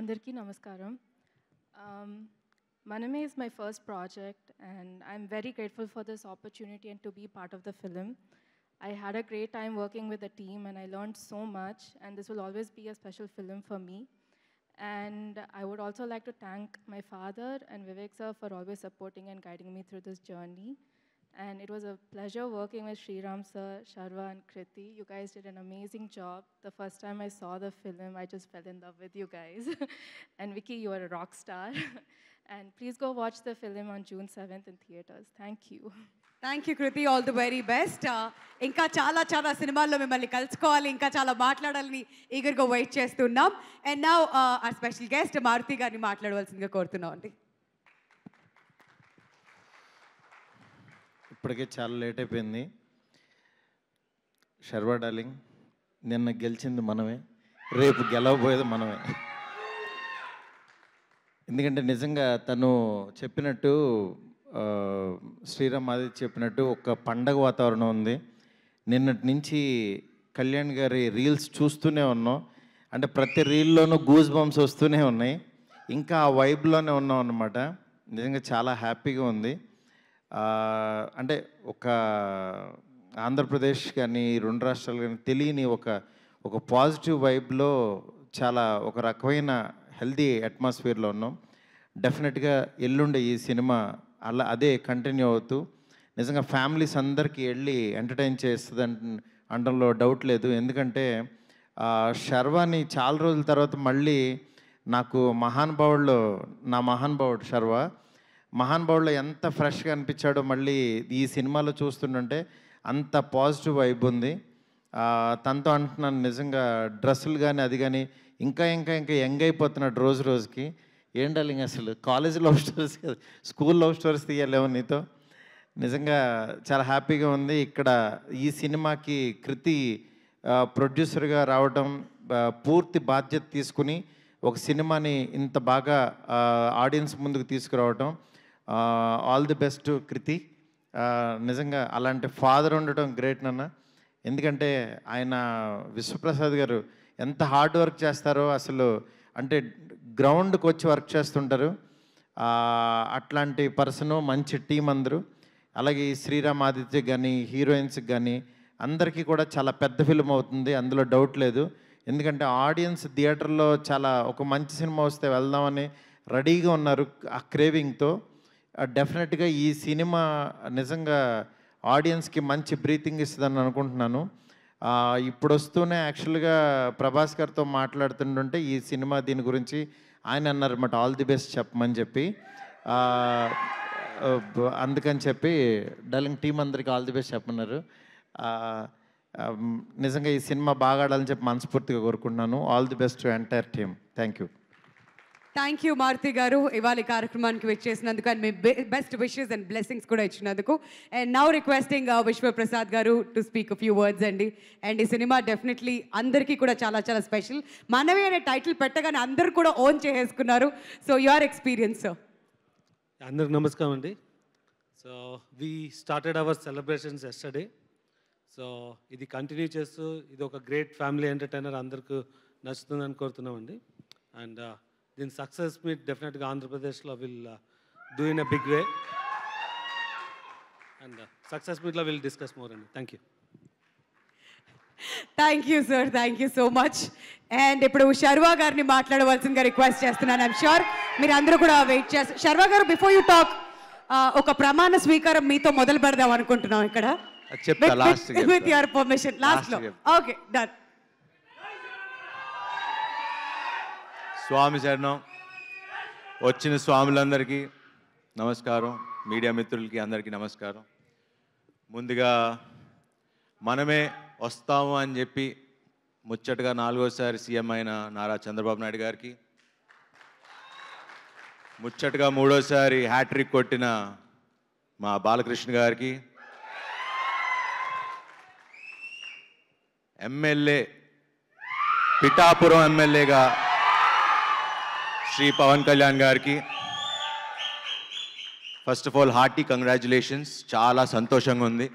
Andarki Namaskaram. Maname is my first project, and I'm very grateful for this opportunity and to be part of the film. I had a great time working with the team, and I learned so much, and this will always be a special film for me. And I would also like to thank my father and Vivek sir for always supporting and guiding me through this journey. And it was a pleasure working with Sriram sir, Sharva and Kriti. You guys did an amazing job. The first time I saw the film, I just fell in love with you guys. And Vicky, you are a rock star. And please go watch the film on June 7th in theaters. Thank you. Thank you, Kriti. All the very best. Inka chala సినిమాల్లో మిమ్మల్ని కలుసుకోవాలి, ఇంకా చాలా మాట్లాడాలని ఈగర్గా wait చేస్తున్నాం. And now our special guest Maruthi గారిని మాట్లాడవలసిందిగా కోరుతున్నాం అండి. ఇప్పటికే చాలా లేట్ అయిపోయింది. శర్వా డార్లింగ్, నిన్న గెలిచింది మనమే, రేపు గెలవబోయేది మనమే. ఎందుకంటే నిజంగా తను చెప్పినట్టు, శ్రీరామ్ ఆదిత్య చెప్పినట్టు ఒక పండగ వాతావరణం ఉంది. నిన్నటి నుంచి కళ్యాణ్ గారి రీల్స్ చూస్తూనే ఉన్నాం. అంటే ప్రతి రీల్లోనూ గూస్ బంప్స్ వస్తూనే ఉన్నాయి. ఇంకా ఆ వైబ్లోనే ఉన్నాం అన్నమాట. నిజంగా చాలా హ్యాపీగా ఉంది. అంటే ఒక ఆంధ్రప్రదేశ్ కానీ రెండు రాష్ట్రాలు కానీ తెలియని ఒక పాజిటివ్ వైబ్లో చాలా ఒక రకమైన హెల్దీ అట్మాస్ఫియర్లో ఉన్నాం. డెఫినెట్గా ఎల్లుండే ఈ సినిమా అదే కంటిన్యూ అవుతూ నిజంగా ఫ్యామిలీస్ అందరికీ వెళ్ళి ఎంటర్టైన్ చేస్తుంది అనడంలో డౌట్ లేదు. ఎందుకంటే శర్వాని చాలా రోజుల తర్వాత మళ్ళీ నాకు నా మహానుభావుడు మహానుభావుడులో ఎంత ఫ్రెష్గా అనిపించాడో మళ్ళీ ఈ సినిమాలో చూస్తుంటే అంత పాజిటివ్ వైబ్ ఉంది. తనతో అంటున్నాను, నిజంగా డ్రెస్సులు కానీ అది కానీ ఇంకా యంగ్ అయిపోతున్నాడు రోజు రోజుకి. ఏం డార్లింగ్, అసలు కాలేజ్ లవ్ స్టోరీస్ కదా, స్కూల్ లవ్ స్టోరీస్ తీయలేము నీతో. నిజంగా చాలా హ్యాపీగా ఉంది. ఇక్కడ ఈ సినిమాకి కృతి ప్రొడ్యూసర్గా రావడం, పూర్తి బాధ్యత తీసుకుని ఒక సినిమాని ఇంత బాగా ఆడియన్స్ ముందుకు తీసుకురావటం, ఆల్ ది బెస్ట్ కృతి. నిజంగా అలాంటి ఫాదర్ ఉండటం గ్రేట్ నాన్న. ఎందుకంటే ఆయన విశ్వప్రసాద్ గారు ఎంత హార్డ్ వర్క్ చేస్తారో, అసలు అంటే గ్రౌండ్కి వచ్చి వర్క్ చేస్తుంటారు. అట్లాంటి పర్సను, మంచి టీం అందరూ. అలాగే ఈ శ్రీరామ్ ఆదిత్య కానీ హీరోయిన్స్కి కానీ అందరికీ కూడా చాలా పెద్ద ఫిల్మ్ అవుతుంది, అందులో డౌట్ లేదు. ఎందుకంటే ఆడియన్స్ థియేటర్లో చాలా ఒక మంచి సినిమా వస్తే వెళ్దామని రెడీగా ఉన్నారు ఆ క్రేవింగ్తో. డెఫినెట్గా ఈ సినిమా నిజంగా ఆడియన్స్కి మంచి బ్రీతింగ్ ఇస్తుందని అనుకుంటున్నాను. ఇప్పుడు వస్తూనే యాక్చువల్గా ప్రభాస్ గారితో మాట్లాడుతుంటే ఈ సినిమా దీని గురించి ఆయన అన్నారన్నమాట, ఆల్ ది బెస్ట్ చెప్పమని చెప్పి. అందుకని చెప్పి డార్లింగ్ టీం అందరికీ ఆల్ ది బెస్ట్ చెప్పమన్నారు. నిజంగా ఈ సినిమా బాగా ఆడాలని చెప్పి మనస్ఫూర్తిగా కోరుకుంటున్నాను. All the best to entire team. Thank you. Thank you Maruthi గారు, ఇవాళ కార్యక్రమానికి వచ్చేసినందుకు అండ్ మీ బెస్ట్ విషెస్ అండ్ బ్లెస్సింగ్స్ కూడా ఇచ్చినందుకు. అండ్ నౌ రిక్వెస్టింగ్ విశ్వప్రసాద్ గారు to speak a few words అండి. అండ్ ఈ సినిమా డెఫినెట్లీ అందరికీ కూడా చాలా చాలా స్పెషల్. మనమే అనే టైటిల్ పెట్టగానే అందరు కూడా ఓన్ చేసేసుకున్నారు. So your experience sir. అందరికి నమస్కారం అండి. So we started our celebrations yesterday. So ఇది కంటిన్యూ చేస్తూ ఇది ఒక గ్రేట్ ఫ్యామిలీ ఎంటర్టైనర్ అందరికీ నచ్చుతుందని కోరుతున్నామండి. అండ్ దీని సక్సెస్ మీట్ డెఫినెట్గా ఆంధ్రప్రదేశ్లో will do in a big way. And success మీట్లో విల్ డిస్కస్ మోర్ అండి. Thank you. Thank you sir, thank you so much. And ఇప్పుడు శర్వా గారిని మాట్లాడవలసిందిగా రిక్వెస్ట్ చేస్తున్నాను. ఐఎమ్ షూర్ మీరు అందరూ కూడా వెయిట్ చేస్తారు. శర్వా గారు, బిఫోర్ యూ టాక్, ఒక ప్రమాణ స్వీకారం మీతో మొదలు పెడదాం అనుకుంటున్నాం ఇక్కడ. విత్ యువర్ పర్మిషన్ లాస్ట్లో. Okay, done. స్వామి శరణం. వచ్చిన స్వాములందరికీ నమస్కారం, మీడియా మిత్రులకి అందరికీ నమస్కారం. ముందుగా మనమే వస్తాము అని చెప్పి ముచ్చటగా 4వసారి సీఎం అయిన నారా చంద్రబాబు నాయుడు గారికి, ముచ్చటగా 3వసారి హ్యాట్రిక్ కొట్టిన మా బాలకృష్ణ గారికి, ఎమ్మెల్యే పిఠాపురం ఎమ్మెల్యేగా శ్రీ పవన్ కళ్యాణ్ గారికి first of all hearty congratulations. చాలా సంతోషంగా ఉంది.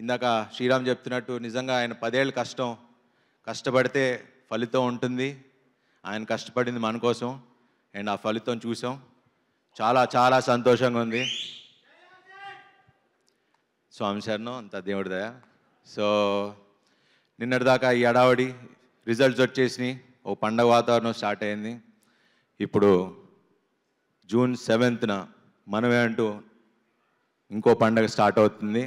ఇందాక శ్రీరామ్ చెప్తున్నట్టు నిజంగా ఆయన 10 ఏళ్ళ కష్టపడితే ఫలితం ఉంటుంది. ఆయన కష్టపడింది మన కోసం, అండ్ ఆ ఫలితం చూసాం. చాలా చాలా సంతోషంగా ఉంది. స్వామి శరణం, అంత దేవుడి దయ. సో నిన్నటిదాకా ఈ అడావడి రిజల్ట్స్ వచ్చేసినాయి, ఓ పండగ వాతావరణం స్టార్ట్ అయింది. ఇప్పుడు జూన్ 7th మనమే అంటూ ఇంకో పండగ స్టార్ట్ అవుతుంది.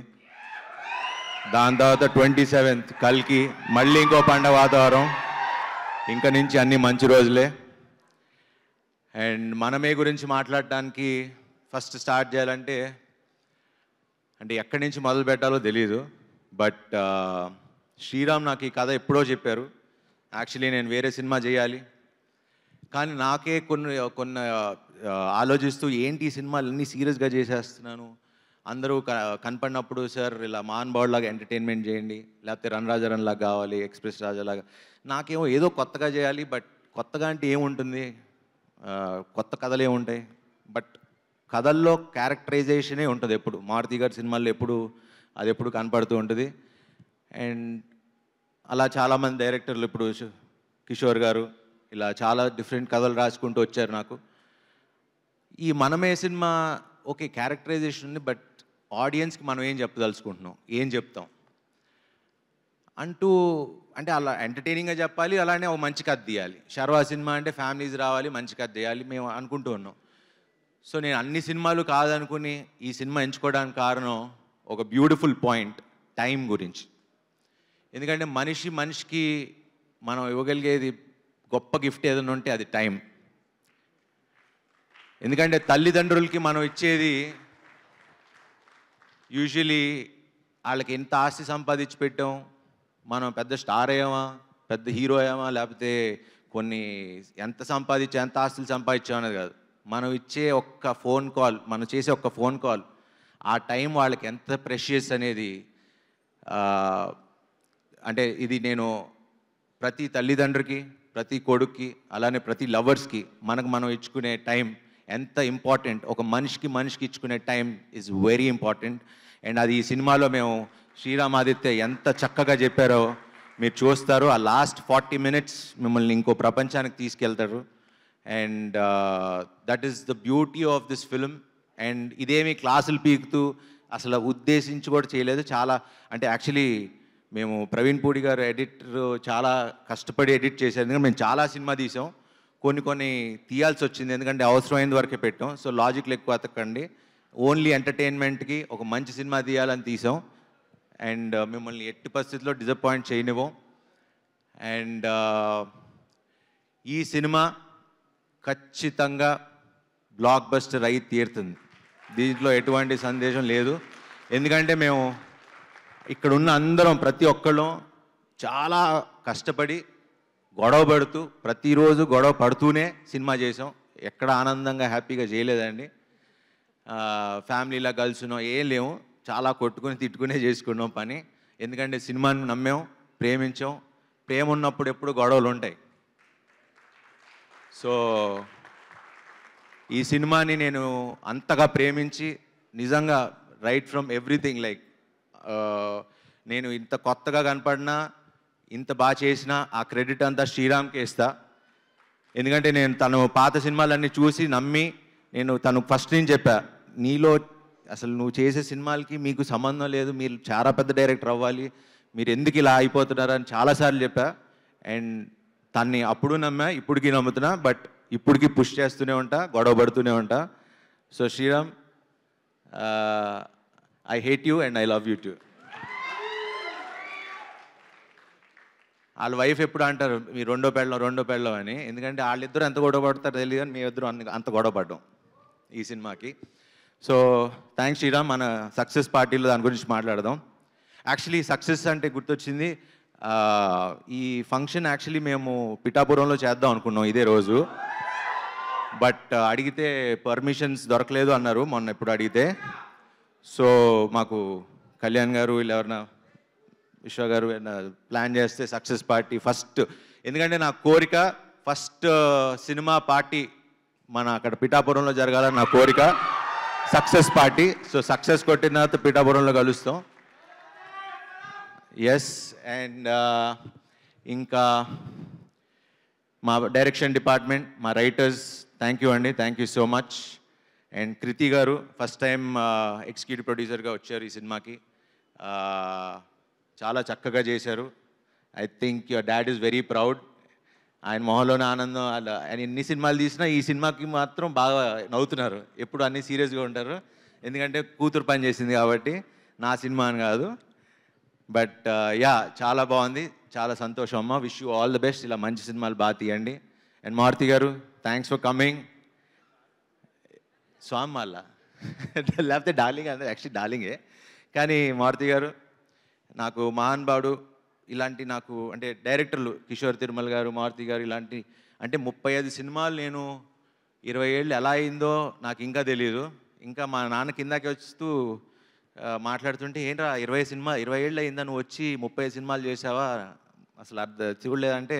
దాని తర్వాత 27th కల్కి మళ్ళీ ఇంకో పండగ వాతావరణం. ఇంకా నుంచి అన్ని మంచి రోజులే. అండ్ మనమే గురించి మాట్లాడటానికి ఫస్ట్ స్టార్ట్ చేయాలంటే ఎక్కడి నుంచి మొదలు పెట్టాలో తెలీదు. బట్ శ్రీరామ్ నాకు ఈ కథ ఎప్పుడో చెప్పారు. యాక్చువల్లీ నేను వేరే సినిమా చేయాలి, కానీ నాకే కొన్ని ఆలోచిస్తూ ఏంటి ఈ సినిమాలు అన్నీ సీరియస్గా చేసేస్తున్నాను. అందరూ కనపడినప్పుడు సార్ ఇలా మహానుభావులాగా ఎంటర్టైన్మెంట్ చేయండి, లేకపోతే రన్ రాజారన్ లాగా కావాలి, ఎక్స్ప్రెస్ రాజాలాగా. నాకేమో ఏదో కొత్తగా చేయాలి. బట్ కొత్తగా అంటే ఏముంటుంది, కొత్త కథలు ఏముంటాయి. బట్ కథల్లో క్యారెక్టరైజేషనే ఉంటుంది ఎప్పుడు. మారుతి గారి సినిమాల్లో అది ఎప్పుడు కనపడుతూ ఉంటుంది. అండ్ అలా చాలామంది డైరెక్టర్లు, ఇప్పుడు కిషోర్ గారు, ఇలా చాలా డిఫరెంట్ కథలు రాసుకుంటూ వచ్చారు. నాకు ఈ మనమే సినిమా ఓకే క్యారెక్టరైజేషన్ ఉంది, బట్ ఆడియన్స్కి మనం ఏం చెప్పదలుచుకుంటున్నాం, ఏం చెప్తాం అంటే అలా ఎంటర్టైనింగ్గా చెప్పాలి, అలానే ఒక మంచి కథ తీయాలి. శర్వా సినిమా అంటే ఫ్యామిలీస్ రావాలి, మంచి కథ తీయాలి మేము అనుకుంటూ ఉన్నాం. సో నేను అన్ని సినిమాలు కాదనుకుని ఈ సినిమా ఎంచుకోవడానికి కారణం ఒక బ్యూటిఫుల్ పాయింట్, టైం గురించి. ఎందుకంటే మనిషికి మనం ఇవ్వగలిగేది గొప్ప గిఫ్ట్ ఏదైనా ఉంటే అది టైం. ఎందుకంటే తల్లిదండ్రులకి మనం ఇచ్చేది యూజువలీ వాళ్ళకి ఎంత ఆస్తి సంపాదించి పెట్టాం, మనం పెద్ద స్టార్ అయ్యామా, పెద్ద హీరో అయ్యామా, లేకపోతే ఎంత ఆస్తులు సంపాదించాం అనేది కాదు. మనం ఇచ్చే ఒక్క ఫోన్ కాల్, మనం చేసే ఒక్క ఫోన్ కాల్, ఆ టైం వాళ్ళకి ఎంత ప్రెషియస్ అనేది. అంటే ఇది నేను ప్రతి తల్లిదండ్రికి, ప్రతి కొడుక్కి, అలానే ప్రతి లవర్స్కి మనం ఇచ్చుకునే టైం ఎంత ఇంపార్టెంట్. ఒక మనిషికి ఇచ్చుకునే time is very important. And అది ఈ సినిమాలో మేము శ్రీరామ్ ఆదిత్య ఎంత చక్కగా చెప్పారో మీరు చూస్తారు. ఆ లాస్ట్ 40 minutes మిమ్మల్ని ఇంకో ప్రపంచానికి తీసుకెళ్తారు. And that is the beauty of this film. And ఇదేమి క్లాసులు పీకుతూ అసలు ఉద్దేశించి కూడా చేయలేదు. చాలా అంటే యాక్చువల్లీ మేము ప్రవీణ్ పూడి గారు ఎడిటర్ చాలా కష్టపడి ఎడిట్ చేశారు. ఎందుకంటే మేము చాలా సినిమా తీసాం, కొన్ని తీయాల్సి వచ్చింది, ఎందుకంటే అవసరమైన వరకే పెట్టాం. సో లాజిక్లు ఎక్కువ అతకండి, ఓన్లీ ఎంటర్టైన్మెంట్కి ఒక మంచి సినిమా తీయాలని తీసాం. అండ్ మిమ్మల్ని ఎట్టి పరిస్థితుల్లో డిసప్పాయింట్ చేయనివ్వం. అండ్ ఈ సినిమా ఖచ్చితంగా బ్లాక్ బస్టర్ అయి తీరుతుంది, దీంట్లో ఎటువంటి సందేశం లేదు. ఎందుకంటే మేము ఇక్కడ ఉన్న అందరం ప్రతి ఒక్కళ్ళం చాలా కష్టపడి గొడవ పడుతూ ప్రతిరోజు గొడవ పడుతూనే సినిమా చేసాం. ఎక్కడ ఆనందంగా హ్యాపీగా చేయలేదండి. ఫ్యామిలీలా కలిసినో ఏం లేవు, చాలా కొట్టుకుని తిట్టుకునే చేసుకున్నాం పని. ఎందుకంటే సినిమాని నమ్మాం, ప్రేమించాం. ప్రేమ ఉన్నప్పుడు ఎప్పుడు గొడవలు ఉంటాయి. సో ఈ సినిమాని నేను అంతగా ప్రేమించి నిజంగా రైట్ ఫ్రమ్ ఎవ్రీథింగ్, లైక్ నేను ఇంత కొత్తగా కనపడినా, ఇంత బాగా చేసినా ఆ క్రెడిట్ అంతా శ్రీరామ్కే ఇస్తా. ఎందుకంటే నేను తను పాత సినిమాలన్నీ చూసి నమ్మి తను ఫస్ట్ నుంచి చెప్పా, నీలో అసలు నువ్వు చేసే సినిమాలకి మీకు సంబంధం లేదు, మీరు చాలా పెద్ద డైరెక్టర్ అవ్వాలి, మీరు ఎందుకు ఇలా అయిపోతున్నారు అని చాలాసార్లు చెప్పా. అండ్ తన్ని అప్పుడు నమ్మా, ఇప్పటికీ నమ్ముతున్నా. బట్ ఇప్పటికీ పుష్ చేస్తూనే ఉంటా, గొడవ పడుతూనే ఉంటా. So Sriram, I hate you and I love you too. వాళ్ళ వైఫ్ ఎప్పుడు అంటారు మీ రెండో పెళ్ళం అని. ఎందుకంటే వాళ్ళిద్దరూ ఎంత గొడవ పడతారో తెలియదు, కానీ మీ ఇద్దరు అంత గొడవ పడ్డాం ఈ సినిమాకి. So thanks Sriram. మన సక్సెస్ పార్టీలో దాని గురించి మాట్లాడదాం. యాక్చువల్లీ సక్సెస్ అంటే గుర్తొచ్చింది, ఈ ఫంక్షన్ యాక్చువల్లీ మేము పిఠాపురంలో చేద్దాం అనుకున్నాం ఇదే రోజు. బట్ అడిగితే పర్మిషన్స్ దొరకలేదు అన్నారు మొన్న ఎప్పుడు అడిగితే. సో మాకు కళ్యాణ్ గారు వీళ్ళు ఎవరన్నా విశ్వ గారు ప్లాన్ చేస్తే సక్సెస్ పార్టీ ఫస్ట్, ఎందుకంటే నా కోరిక ఫస్ట్ సినిమా పార్టీ మన అక్కడ పిఠాపురంలో జరగాలని నా కోరిక, సక్సెస్ పార్టీ. సో సక్సెస్ కొట్టిన తర్వాత పిఠాపురంలో కలుస్తాం. ఎస్. అండ్ ఇంకా మా డైరెక్షన్ డిపార్ట్మెంట్, మా రైటర్స్, థ్యాంక్ యూ అండి, thank you so much. And Kriti గారు ఫస్ట్ టైం ఎగ్జిక్యూటివ్ ప్రొడ్యూసర్గా వచ్చారు ఈ సినిమాకి. చాలా చక్కగా చేశారు. I think your dad is very proud. ఆయన మొహంలోనే ఆనందం. ఆయన ఎన్ని సినిమాలు తీసినా ఈ సినిమాకి మాత్రం బాగా నవ్వుతున్నారు. ఎప్పుడు అన్నీ సీరియస్గా ఉంటారు, ఎందుకంటే కూతురు పని చేసింది కాబట్టి, నా సినిమా అని కాదు. బట్ యా, చాలా బాగుంది, చాలా సంతోషం అమ్మ. Wish you all the best. ఇలా మంచి సినిమాలు బాగా తీయండి. అండ్ మారుతి గారు, థ్యాంక్స్ ఫర్ కమింగ్. స్వామి వాళ్ళ లేకపోతే డార్లింగ్ అంటే యాక్చువల్లీ డార్లింగే, కానీ మారుతి గారు నాకు మహానుభావుడు. ఇలాంటి నాకు అంటే డైరెక్టర్లు కిషోర్ తిరుమల గారు, మారుతి గారు, ఇలాంటి అంటే 35 సినిమాలు నేను 20 ఏళ్ళు ఎలా అయిందో నాకు ఇంకా తెలియదు. ఇంకా మా నాన్న కిందకి వస్తూ మాట్లాడుతుంటే, ఏంట్రా 20 ఏళ్ళు అయిందా నువ్వు వచ్చి 30 సినిమాలు చేసావా, అసలు చూడలేదంటే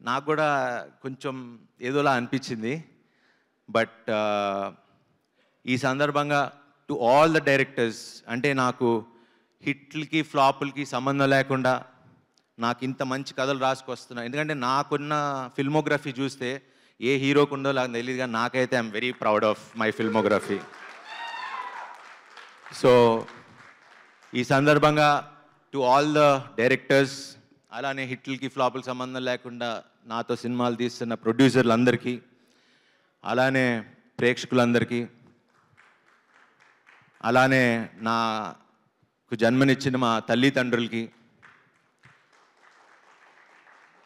నాకు కూడా కొంచెం ఏదోలా అనిపించింది. బట్ ఈ సందర్భంగా టు ఆల్ ద డైరెక్టర్స్, అంటే నాకు హిట్లకి ఫ్లాపులకి సంబంధం లేకుండా నాకు ఇంత మంచి కథలు రాసుకొస్తున్నా. ఎందుకంటే నాకున్న ఫిల్మోగ్రఫీ చూస్తే ఏ హీరోకు ఉందో నాకు తెలియదు, కానీ నాకైతే I'm very proud of my filmography. So ఈ సందర్భంగా టు ఆల్ ద డైరెక్టర్స్, అలానే హిట్లకి ఫ్లాపులకి సంబంధం లేకుండా నాతో సినిమాలు తీస్తున్న ప్రొడ్యూసర్లందరికీ, అలానే ప్రేక్షకులందరికీ, అలానే నాకు జన్మనిచ్చిన మా తల్లిదండ్రులకి,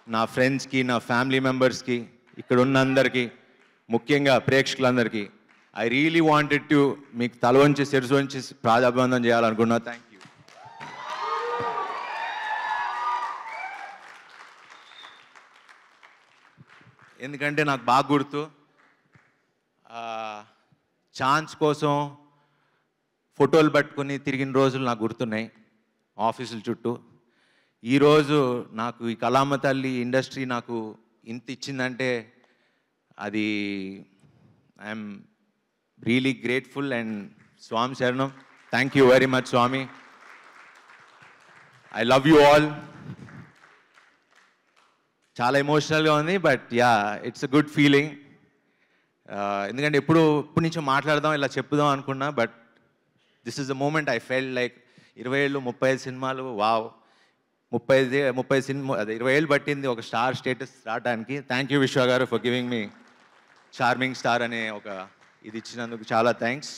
నా ఫ్రెండ్స్కి, నా ఫ్యామిలీ మెంబర్స్కి, ఇక్కడ ఉన్న అందరికీ, ముఖ్యంగా ప్రేక్షకులందరికీ ఐ రియలీ వాంటెడ్ టు మీకు తల వంచి శిరసు వంచి ప్రాధాబంధం చేయాలనుకున్నా. Thank you. ఎందుకంటే నాకు బాగా గుర్తు, ఛాన్స్ కోసం ఫోటోలు పట్టుకుని తిరిగిన రోజులు నాకు గుర్తున్నాయి ఆఫీసుల చుట్టూ. ఈరోజు నాకు ఈ కళామ తల్లి ఇండస్ట్రీ నాకు ఇంత ఇచ్చిందంటే అది ఐఎమ్ రియలీ గ్రేట్ఫుల్. అండ్ స్వామి శరణం, thank you very much Swami. I love you all. చాలా ఎమోషనల్గా ఉంది, but yeah, it's a good feeling. ఎందుకంటే ఇప్పటి నుంచో మాట్లాడదాం, ఇలా చెప్పుదాం అనుకున్నా, but this is the moment I felt like 20 ఏళ్ళు 35 సినిమాలు, వావ్. 30 సినిమా, అదే 20 ఏళ్ళు పట్టింది ఒక స్టార్ స్టేటస్ రావడానికి. థ్యాంక్ యూ విశ్వ గారు for giving me charming star అనే ఒక ఇది ఇచ్చినందుకు చాలా థ్యాంక్స్.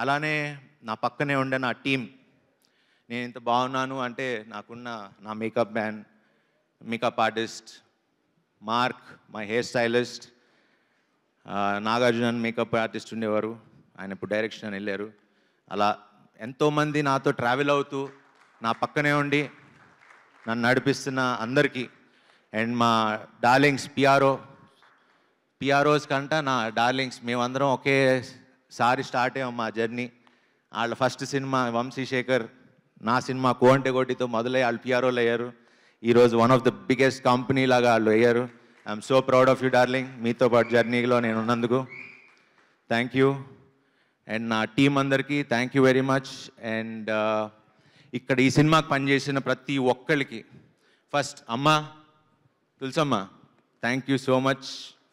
అలానే నా పక్కనే ఉండే నా టీం, నేను ఇంత బాగున్నాను అంటే నాకున్న నా makeup man, makeup artist mark, my hair stylist Nagarjuna makeup artist ఉండేవారు, ఆయన ఇప్పుడు డైరెక్షన్ అని వెళ్ళారు. అలా ఎంతోమంది నాతో ట్రావెల్ అవుతూ నా పక్కనే ఉండి నన్ను నడిపిస్తున్న అందరికీ, అండ్ మా డార్లింగ్స్ పిఆర్ఓస్ కంట నా డార్లింగ్స్, మేమందరం ఒకేసారి స్టార్ట్ అయ్యాం మా జర్నీ. వాళ్ళ ఫస్ట్ సినిమా వంశీశేఖర్, నా సినిమా కోంటే కోటితో మొదలై వాళ్ళు పిఆర్ఓలు అయ్యారు. ఈరోజు one of the biggest company లాగా వాళ్ళు అయ్యారు. I'm so proud of you darling, మీతో పాటు జర్నీలో నేను ఉన్నందుకు థ్యాంక్ యూ. అండ్ నా టీం అందరికీ thank you very much. And ఇక్కడ ఈ సినిమాకి పనిచేసిన ప్రతి ఒక్కరికి, ఫస్ట్ అమ్మ Tulasamma, thank you so much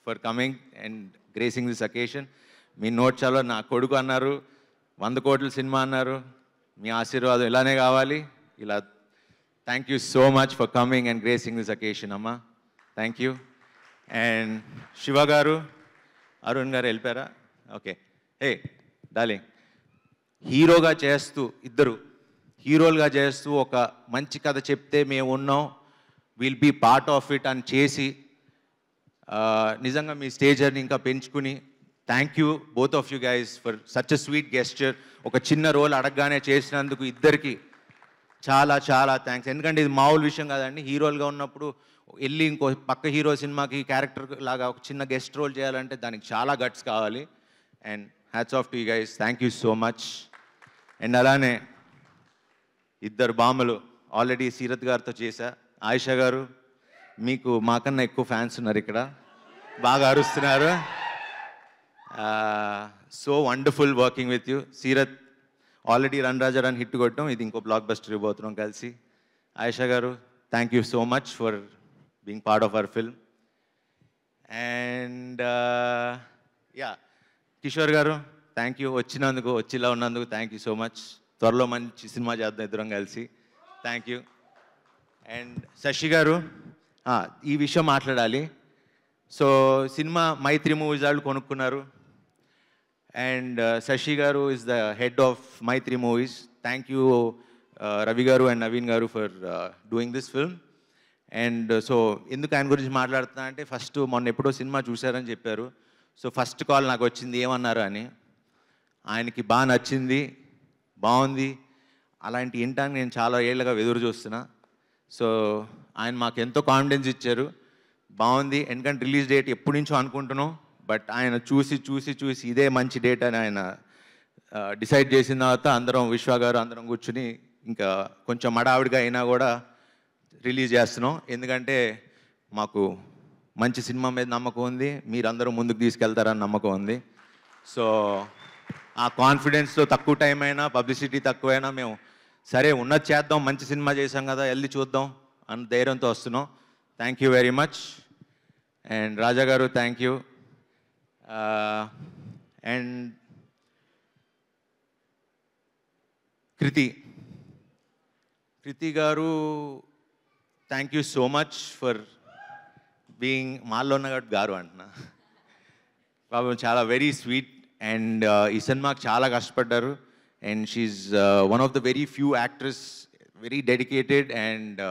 for coming and gracing this occasion. మీ నోట్స్లో నా కొడుకు అన్నారు, 100 కోట్ల సినిమా అన్నారు, మీ ఆశీర్వాదం ఇలానే కావాలి. ఇలా thank you so much for coming and gracing this occasion అమ్మ, థ్యాంక్ యూ. అండ్ శివ గారు, అరుణ్ గారు వెళ్ళిపోయారా? ఓకే. హే డార్లింగ్, హీరోగా చేస్తూ, ఇద్దరు హీరోలుగా చేస్తూ ఒక మంచి కథ చెప్తే మేము ఉన్నాం, will be part of it అని చేసి నిజంగా మీ స్టేజర్ని ఇంకా పెంచుకుని, thank you both of you guys for such a sweet gesture. ఒక చిన్న రోల్ అడగగానే చేసినందుకు ఇద్దరికి చాలా చాలా థ్యాంక్స్. ఎందుకంటే ఇది మామూలు విషయం కాదండి. హీరోలుగా ఉన్నప్పుడు వెళ్ళి ఇంకో పక్క హీరో సినిమాకి క్యారెక్టర్ లాగా ఒక చిన్న గెస్ట్ రోల్ చేయాలంటే దానికి చాలా గట్స్ కావాలి. And hats off to you guys, thank you so much. And అలానే ఇద్దరు బామ్మలు ఆల్రెడీ సీరత్ గారితో చేశా. ఆయిషా గారు, మీకు మాకన్నా ఎక్కువ ఫ్యాన్స్ ఉన్నారు ఇక్కడ, బాగా అరుస్తున్నారు. So wonderful working with you. Seerat already run Raja run hit కొట్టడం, ఇది ఇంకో బ్లాక్ బస్టర్ ఇవ్వబోతున్నాం కలిసి. ఆయిషా గారు, thank you so much for being part of our film. And yeah, Kishore garu, thank you. Vachinanduku, vachila unnanduku, thank you so much. Tvarlo manchi cinema cheddam iddaram kalisi. Thank you. And Shashi garu, ee vishayam maatladali. So cinema Maitri Movies వాళ్ళు కొనుక్కున్నారు. And Shashi garu is the head of Maitri Movies. Thank you Ravi garu and Naveen garu for doing this film. And so ఎందుకు ఆయన గురించి మాట్లాడుతున్నా అంటే first మొన్న ఎప్పుడో cinema చూశారని చెప్పారు. సో ఫస్ట్ కాల్ నాకు వచ్చింది ఏమన్నారు అని. ఆయనకి బాగా నచ్చింది, బాగుంది, అలాంటి వినటానికి నేను చాలా ఏళ్ళగా ఎదురు చూస్తున్నా. సో ఆయన మాకు ఎంతో కాన్ఫిడెన్స్ ఇచ్చారు, బాగుంది. ఎందుకంటే రిలీజ్ డేట్ ఎప్పటి నుంచో అనుకుంటున్నాం, బట్ ఆయన చూసి ఇదే మంచి డేట్ అని ఆయన డిసైడ్ చేసిన తర్వాత అందరం విశ్వ గారు అందరం కూర్చుని ఇంకా కొంచెం మడావిడిగా అయినా కూడా రిలీజ్ చేస్తున్నాం. ఎందుకంటే మాకు మంచి సినిమా మీద నమ్మకం ఉంది, మీరందరూ ముందుకు తీసుకెళ్తారని నమ్మకం ఉంది. సో ఆ కాన్ఫిడెన్స్తో తక్కువ టైం అయినా పబ్లిసిటీ తక్కువైనా మేము సరే ఉన్నది చేద్దాం, మంచి సినిమా చేసాం కదా వెళ్ళి చూద్దాం అన్న ధైర్యంతో వస్తున్నాం. Thank you very much. And Raja గారు థ్యాంక్ యూ. అండ్ కృతి గారు thank you so much for being మాల్లో ఉన్న గారు అంటున్నా. పాపం చాలా వెరీ స్వీట్. అండ్ ఈ సినిమాకి చాలా కష్టపడ్డారు. And she one of the very few actress, very dedicated. And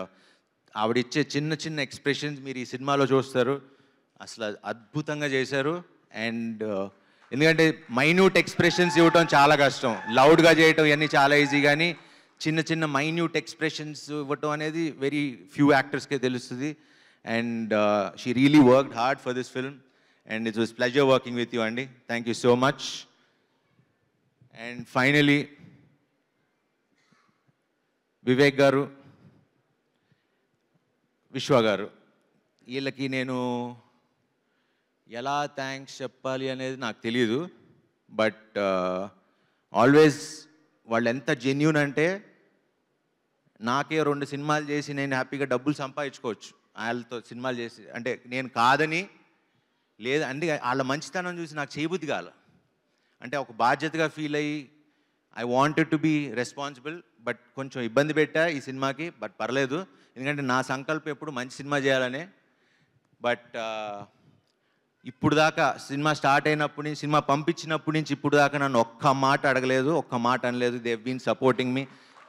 ఆవిడిచ్చే చిన్న ఎక్స్ప్రెషన్స్ మీరు ఈ సినిమాలో చూస్తారు, అసలు అద్భుతంగా చేశారు. అండ్ ఎందుకంటే మైన్యూట్ ఎక్స్ప్రెషన్స్ ఇవ్వటం చాలా కష్టం, లౌడ్గా చేయటం ఇవన్నీ చాలా ఈజీ, కానీ చిన్న మైన్యూట్ ఎక్స్ప్రెషన్స్ ఇవ్వటం అనేది వెరీ ఫ్యూ యాక్టర్స్కే తెలుస్తుంది. And she really worked hard for this film and it was pleasure working with you అండి. Thank you so much. And finally Vivek గారు, విశ్వ గారు, వీళ్ళకి నేను ఎలా థ్యాంక్స్ చెప్పాలి అనేది నాకు తెలియదు. బట్ ఆల్వేస్ వాళ్ళు ఎంత జెన్యూన్ అంటే నాకే 2 సినిమాలు చేసి నేను హ్యాపీగా డబ్బులు సంపాదించుకోవచ్చు వాళ్ళతో సినిమాలు చేసి, అంటే నేను కాదని లేదు అంటే వాళ్ళ మంచితనం చూసి నాకు చేయబుద్ధి కాల. అంటే ఒక బాధ్యతగా ఫీల్ అయ్యి I wanted to be responsible, but కొంచెం ఇబ్బంది పెట్టా ఈ సినిమాకి. బట్ పర్లేదు, ఎందుకంటే నా సంకల్పం ఎప్పుడు మంచి సినిమా చేయాలనే. బట్ ఇప్పుడు దాకా సినిమా స్టార్ట్ అయినప్పటి నుంచి, సినిమా పంపించినప్పటి నుంచి ఇప్పుడు దాకా నన్ను ఒక్క మాట అడగలేదు, ఒక్క మాట అనలేదు. They have been supporting me.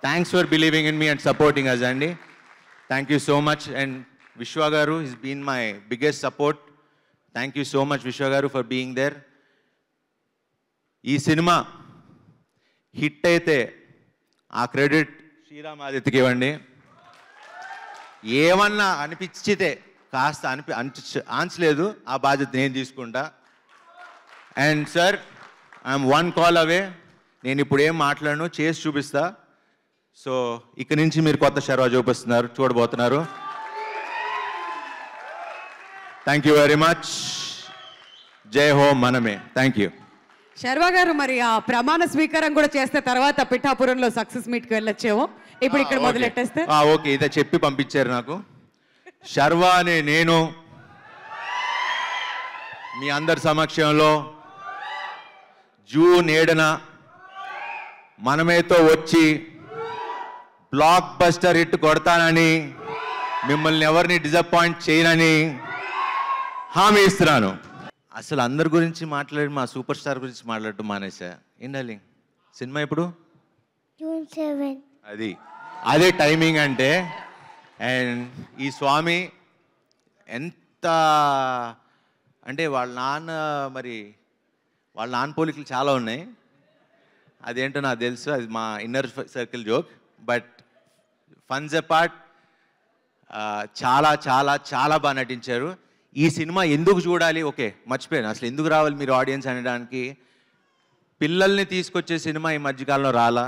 Thanks for believing in me and supporting us అండి. Thank you so much. And Vishwa గారు is been my biggest support. Thank you so much Vishwa గారు ఫర్ బీయింగ్ దేర్. ఈ సినిమా హిట్ అయితే ఆ credit Sriram ఆదిత్యకి ఇవ్వండి. ఏమన్నా అనిపించితే కాస్త ఆన్సలేదు, ఆ బాధ్యత నేను తీసుకుంటా. అండ్ సార్, ఐఎమ్ 1 కాల్ అవే. నేను ఇప్పుడు ఏం మాట్లాడను, చేసి చూపిస్తా. సో ఇక నుంచి మీరు కొత్త శర్వా చూడబోతున్నారు. Thank you very much. జై హో మనమే. Thank you. శర్వా గారు, మరి ఆ ప్రమాణ స్వీకారం కూడా చేస్తే తర్వాత పిఠాపురంలో సక్సెస్ మీట్కి వెళ్ళొచ్చేమో, ఇప్పుడు ఇక్కడ మొదలెట్టేస్తే. ఓకే, ఇదే చెప్పి పంపించారు నాకు. శర్వా అనే నేను మీ అందరి సమక్షంలో జూన్ 7న మనమేతో వచ్చి బ్లాక్ బస్టర్ హిట్ కొడతానని, మిమ్మల్ని ఎవరిని డిసప్పాయింట్ చేయనని హామీ ఇస్తున్నాను. అసలు అందరి గురించి మాట్లాడి మా సూపర్ స్టార్ గురించి మాట్లాడటం మానేసా. ఏండాలి సినిమా ఇప్పుడు June 7. అదే టైమింగ్ అంటే. అండ్ ఈ స్వామి ఎంత అంటే వాళ్ళ నాన్న పోలికలు చాలా ఉన్నాయి. అదేంటో నాకు తెలుసు, అది మా inner circle joke. But funs apart చాలా చాలా చాలా బాగా నటించారు. ఈ సినిమా ఎందుకు చూడాలి, ఓకే మర్చిపోయాను అసలు ఎందుకు రావాలి మీరు ఆడియన్స్ అనడానికి. పిల్లల్ని తీసుకొచ్చే సినిమా ఈ మధ్యకాలంలో రాలా,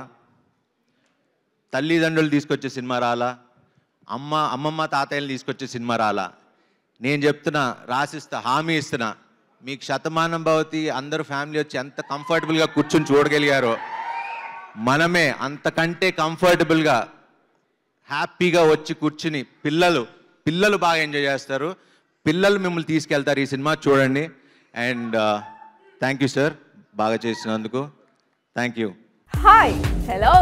తల్లిదండ్రులు తీసుకొచ్చే సినిమా రాలా, అమ్మమ్మ తాతయ్యలు తీసుకొచ్చే సినిమా రాలా. నేను చెప్తున్నా, రాసిస్తా, హామీ ఇస్తున్నా, మీకు శతమానం భవతి అందరూ ఫ్యామిలీ వచ్చి ఎంత కంఫర్టబుల్గా కూర్చొని చూడగలిగారో, మనమే అంతకంటే కంఫర్టబుల్గా హ్యాపీగా వచ్చి కూర్చుని పిల్లలు పిల్లలు బాగా ఎంజాయ్ చేస్తారు, పిల్లలు మిమ్మల్ని తీసుకెళ్తారు. ఈ సినిమా చూడండి. అండ్ థ్యాంక్ యూ సార్, బాగా చేసినందుకు. Thank you. Hi, hello.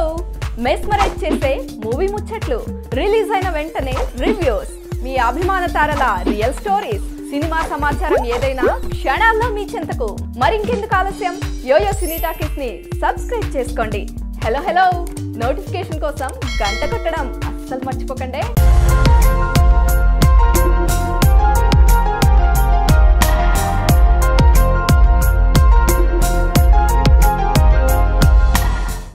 Mesmerize చేసే మూవీ ముచ్చట్లు, రిలీజ్ అయిన వెంటనే రివ్యూస్, మీ అభిమాన తారల రియల్ స్టోరీస్, సినిమా సమాచారం ఏదైనా క్షణాల్లో మీ చెంతకు. మరింకెందుకు ఆలస్యం, యోయో సినీ టాకీస్ ని సబ్స్క్రైబ్ చేసుకోండి. హలో హలో నోటిఫికేషన్ కోసం గంట కొట్టడం అస్సలు మర్చిపోకండి.